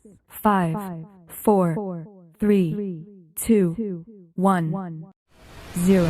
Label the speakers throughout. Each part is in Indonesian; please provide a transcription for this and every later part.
Speaker 1: 5, 4, 3, 2, 1, 0.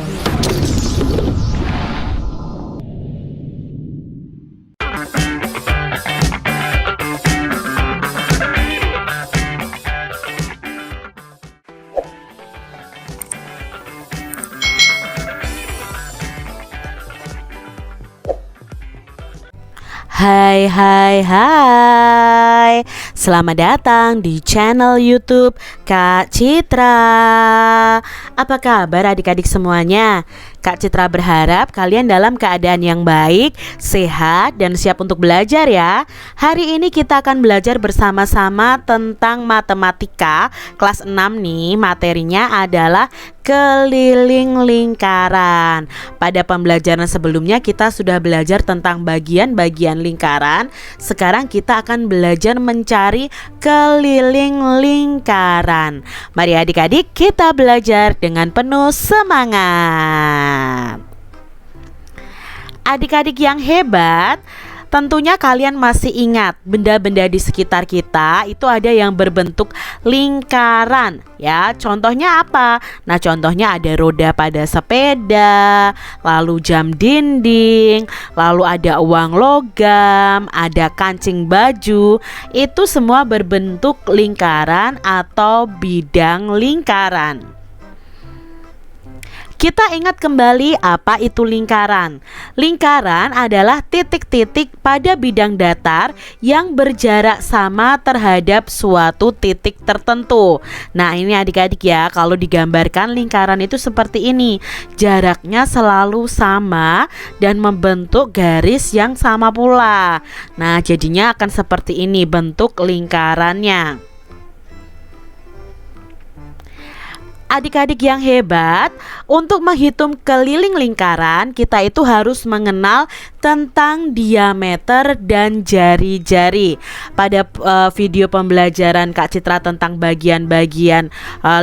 Speaker 2: Hai hai hai, selamat datang di channel YouTube Kak Citra. Apa kabar adik-adik semuanya? Kak Citra berharap kalian dalam keadaan yang baik, sehat, dan siap untuk belajar ya. Hari ini kita akan belajar bersama-sama tentang matematika kelas 6 nih. Materinya adalah keliling lingkaran. Pada pembelajaran sebelumnya kita sudah belajar tentang bagian-bagian lingkaran. Sekarang kita akan belajar mencari keliling lingkaran. Mari adik-adik kita belajar dengan penuh semangat. Adik-adik yang hebat, tentunya kalian masih ingat benda-benda di sekitar kita itu ada yang berbentuk lingkaran ya. Contohnya apa? Nah, contohnya ada roda pada sepeda, lalu jam dinding, lalu ada uang logam, ada kancing baju. Itu semua berbentuk lingkaran atau bidang lingkaran. Kita ingat kembali apa itu lingkaran. Lingkaran adalah titik-titik pada bidang datar yang berjarak sama terhadap suatu titik tertentu. Nah, ini adik-adik ya, kalau digambarkan lingkaran itu seperti ini. Jaraknya selalu sama dan membentuk garis yang sama pula. Nah, jadinya akan seperti ini bentuk lingkarannya. Adik-adik yang hebat, untuk menghitung keliling lingkaran kita itu harus mengenal tentang diameter dan jari-jari. Pada video pembelajaran Kak Citra tentang bagian-bagian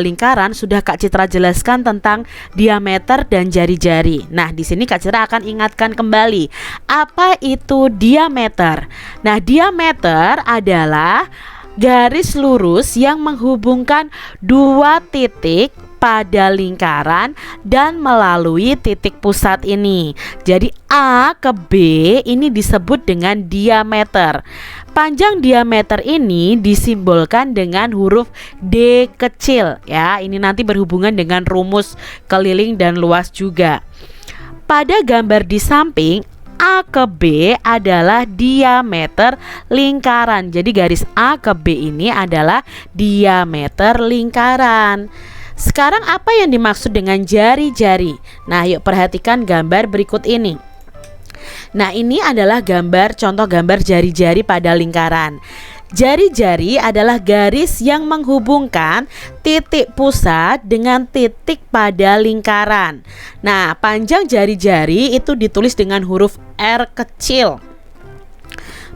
Speaker 2: lingkaran sudah Kak Citra jelaskan tentang diameter dan jari-jari. Nah, di sini Kak Citra akan ingatkan kembali apa itu diameter. Nah, diameter adalah garis lurus yang menghubungkan dua titik pada lingkaran dan melalui titik pusat ini. Jadi A ke B ini disebut dengan diameter. Panjang diameter ini disimbolkan dengan huruf D kecil ya. Ini nanti berhubungan dengan rumus keliling dan luas juga. Pada gambar di samping, A ke B adalah diameter lingkaran. Jadi garis A ke B ini adalah diameter lingkaran. Sekarang apa yang dimaksud dengan jari-jari? Nah, yuk perhatikan gambar berikut ini. Nah, ini adalah contoh gambar jari-jari pada lingkaran. Jari-jari adalah garis yang menghubungkan titik pusat dengan titik pada lingkaran. Nah, panjang jari-jari itu ditulis dengan huruf R kecil.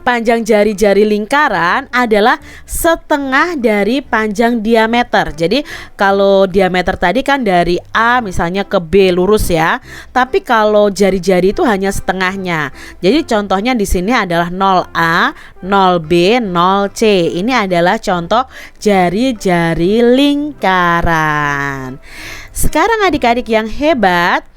Speaker 2: Panjang jari-jari lingkaran adalah setengah dari panjang diameter. Jadi kalau diameter tadi kan dari A misalnya ke B lurus ya. Tapi kalau jari-jari itu hanya setengahnya. Jadi contohnya di sini adalah 0A, 0B, 0C. Ini adalah contoh jari-jari lingkaran. Sekarang adik-adik yang hebat,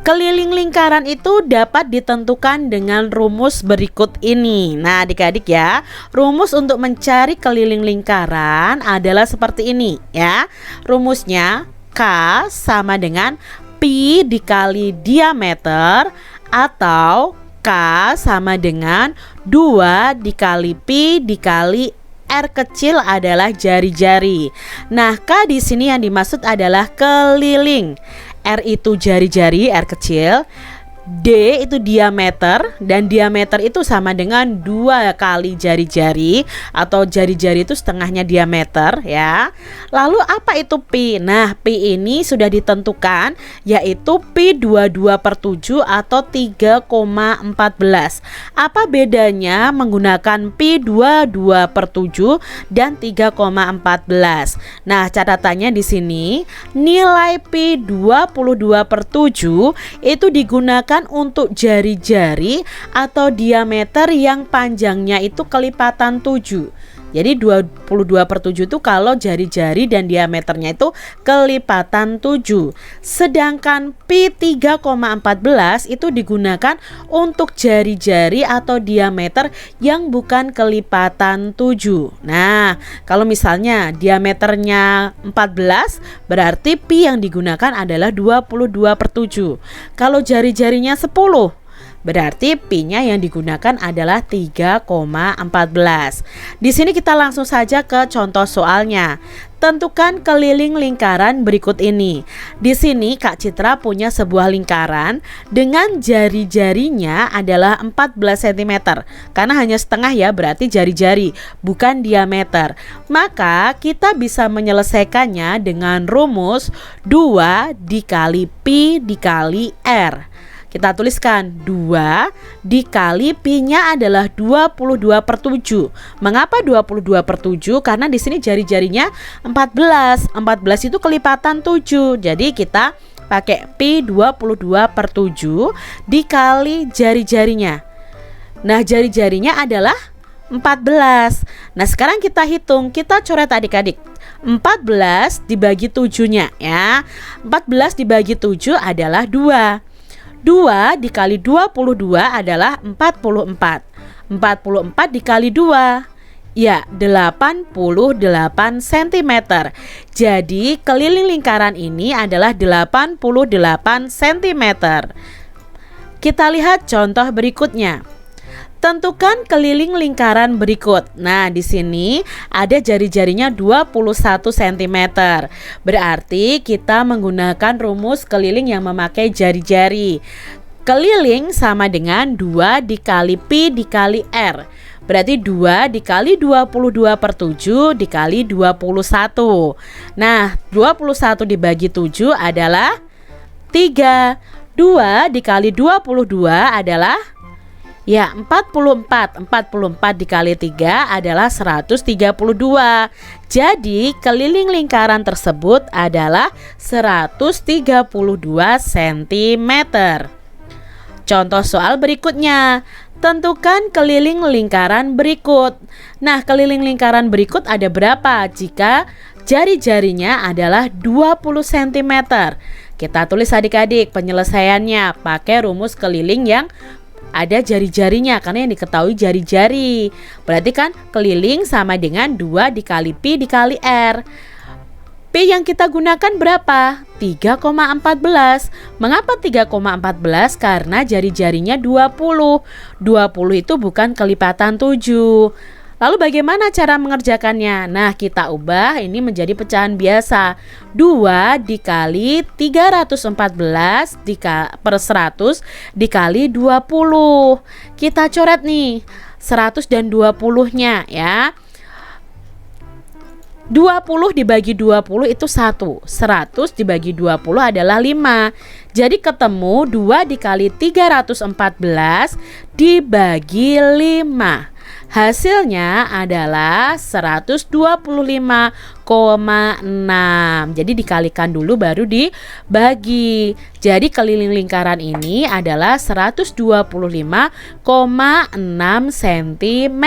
Speaker 2: keliling lingkaran itu dapat ditentukan dengan rumus berikut ini. Nah, adik-adik ya, rumus untuk mencari keliling lingkaran adalah seperti ini ya. Rumusnya K sama dengan Pi dikali diameter, atau K sama dengan 2 dikali Pi dikali R kecil adalah jari-jari. Nah, K di sini yang dimaksud adalah keliling. R itu jari-jari, R kecil. D itu diameter, dan diameter itu sama dengan 2 kali jari-jari, atau jari-jari itu setengahnya diameter ya. Lalu apa itu pi? Nah, pi ini sudah ditentukan, yaitu pi 22/7 atau 3,14. Apa bedanya menggunakan pi 22/7 dan 3,14? Nah, catatannya di sini nilai pi 22/7 itu digunakan untuk jari-jari atau diameter yang panjangnya itu kelipatan 7. Jadi 22/7 itu kalau jari-jari dan diameternya itu kelipatan 7. Sedangkan pi 3,14 itu digunakan untuk jari-jari atau diameter yang bukan kelipatan 7. Nah, kalau misalnya diameternya 14, berarti pi yang digunakan adalah 22/7. Kalau jari-jarinya 10, berarti pi-nya yang digunakan adalah 3,14. Di sini kita langsung saja ke contoh soalnya. Tentukan keliling lingkaran berikut ini. Di sini Kak Citra punya sebuah lingkaran dengan jari-jarinya adalah 14 cm. Karena hanya setengah ya, berarti jari-jari, bukan diameter. Maka kita bisa menyelesaikannya dengan rumus 2 dikali pi dikali r. Kita tuliskan 2 dikali pi-nya adalah 22/7. Mengapa 22/7? Karena di sini jari-jarinya 14. 14 itu kelipatan 7. Jadi kita pakai pi 22/7 dikali jari-jarinya. Nah, jari-jarinya adalah 14. Nah, sekarang kita hitung, kita coret adik-adik. 14 dibagi 7-nya ya. 14 dibagi 7 adalah 2. 2 dikali 22 adalah 44. 44 dikali 2, ya 88 cm. Jadi keliling lingkaran ini adalah 88 cm. Kita lihat contoh berikutnya. Tentukan keliling lingkaran berikut. Nah, di sini ada jari-jarinya 21 cm. Berarti kita menggunakan rumus keliling yang memakai jari-jari. Keliling sama dengan 2 dikali pi dikali r. Berarti 2 dikali 22/7 dikali 21. Nah, 21 dibagi 7 adalah 3. 2 dikali 22 adalah ya 44. 44 dikali 3 adalah 132. Jadi keliling lingkaran tersebut adalah 132 cm. Contoh soal berikutnya. Tentukan keliling lingkaran berikut. Nah, keliling lingkaran berikut ada berapa jika jari-jarinya adalah 20 cm? Kita tulis adik-adik penyelesaiannya pakai rumus keliling yang ada jari-jarinya, karena yang diketahui jari-jari. Berarti kan keliling sama dengan 2 dikali pi dikali r. Pi yang kita gunakan berapa? 3,14. Mengapa 3,14? Karena jari-jarinya 20. 20 itu bukan kelipatan 7. Lalu bagaimana cara mengerjakannya? Nah, kita ubah ini menjadi pecahan biasa. 2 dikali 314 per 100 dikali 20. Kita coret nih 100 dan 20-nya ya. 20 dibagi 20 itu 1. 100 dibagi 20 adalah 5. Jadi ketemu 2 dikali 314 dibagi 5. Hasilnya adalah 125,6. Jadi dikalikan dulu baru dibagi. Jadi keliling lingkaran ini adalah 125,6 cm.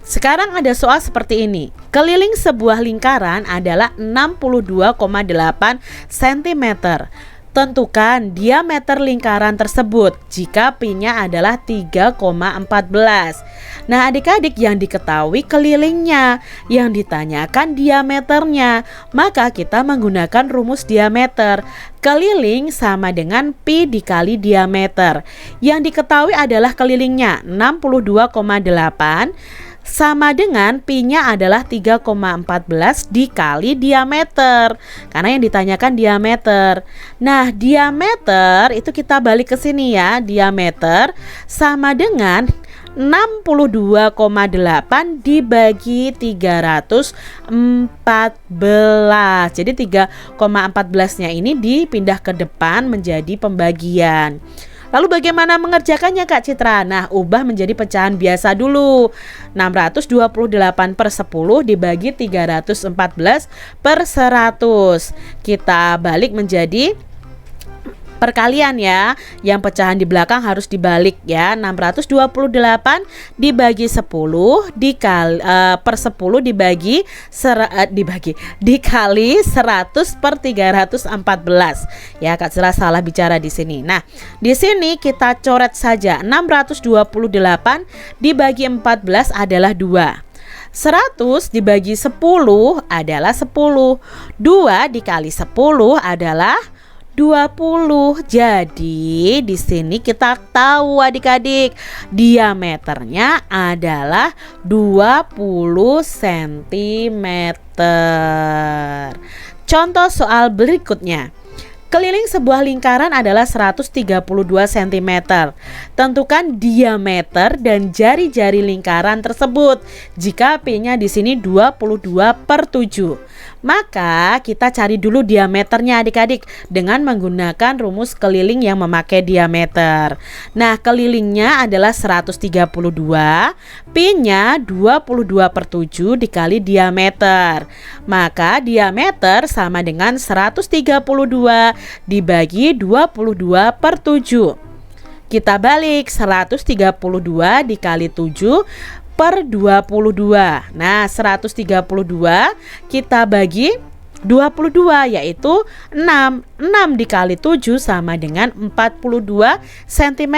Speaker 2: Sekarang ada soal seperti ini. Keliling sebuah lingkaran adalah 62,8 cm. Tentukan diameter lingkaran tersebut jika pi-nya adalah 3,14. Nah, adik-adik, yang diketahui kelilingnya, yang ditanyakan diameternya, maka kita menggunakan rumus diameter. Keliling sama dengan pi dikali diameter. Yang diketahui adalah kelilingnya 62,8 sama dengan pi-nya adalah 3,14 dikali diameter. Karena yang ditanyakan diameter. Nah, diameter itu kita balik ke sini ya. Diameter sama dengan 62,8 dibagi 314. Jadi 3,14-nya ini dipindah ke depan menjadi pembagian. Lalu bagaimana mengerjakannya Kak Citra? Nah, ubah menjadi pecahan biasa dulu. 628 per 10 dibagi 314 per 100. Kita balik menjadi perkalian ya. Yang pecahan di belakang harus dibalik ya. 628 dibagi 10 per 10 dikali 100 per 314. Ya, Kak Citra salah bicara di sini. Nah, di sini kita coret saja. 628 dibagi 14 adalah 2. 100 dibagi 10 adalah 10. 2 dikali 10 adalah 20. Jadi di sini kita tahu adik-adik, diameternya adalah 20 cm. Contoh soal berikutnya. Keliling sebuah lingkaran adalah 132 cm. Tentukan diameter dan jari-jari lingkaran tersebut. Jika P-nya di sini 22/7. Maka kita cari dulu diameternya adik-adik dengan menggunakan rumus keliling yang memakai diameter. Nah, kelilingnya adalah 132, P-nya 22/7 dikali diameter. Maka diameter sama dengan 132 dibagi 22/7. Kita balik, 132 dikali 7 per 22. Nah, 132 kita bagi 22 yaitu 6. 6 dikali 7 sama dengan 42 cm.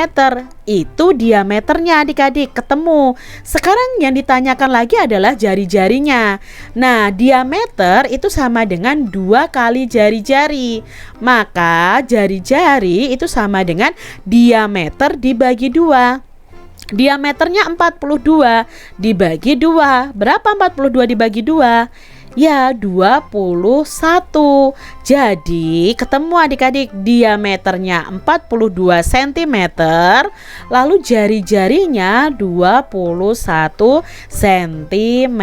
Speaker 2: Itu diameternya adik-adik, ketemu. Sekarang yang ditanyakan lagi adalah jari-jarinya. Nah, diameter itu sama dengan 2 kali jari-jari. Maka jari-jari itu sama dengan diameter dibagi 2. Diameternya 42 dibagi 2. Berapa 42 dibagi 2? Ya, 21. Jadi ketemu adik-adik, diameternya 42 cm, lalu jari-jarinya 21 cm.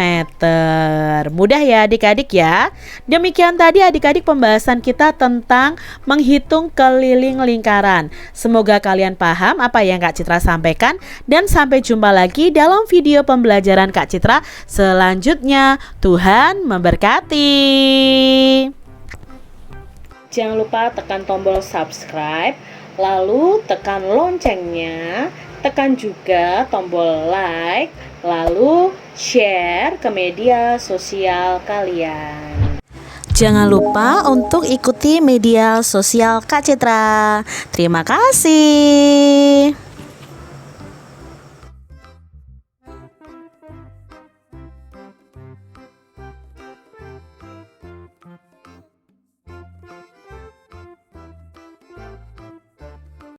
Speaker 2: Mudah ya adik-adik ya. Demikian tadi adik-adik pembahasan kita tentang menghitung keliling lingkaran. Semoga kalian paham apa yang Kak Citra sampaikan, dan sampai jumpa lagi dalam video pembelajaran Kak Citra selanjutnya. Tuhan memberkati. Jangan lupa tekan tombol subscribe, lalu tekan loncengnya, tekan juga tombol like, lalu share ke media sosial kalian. Jangan lupa untuk ikuti media sosial Kak Citra. Terima kasih.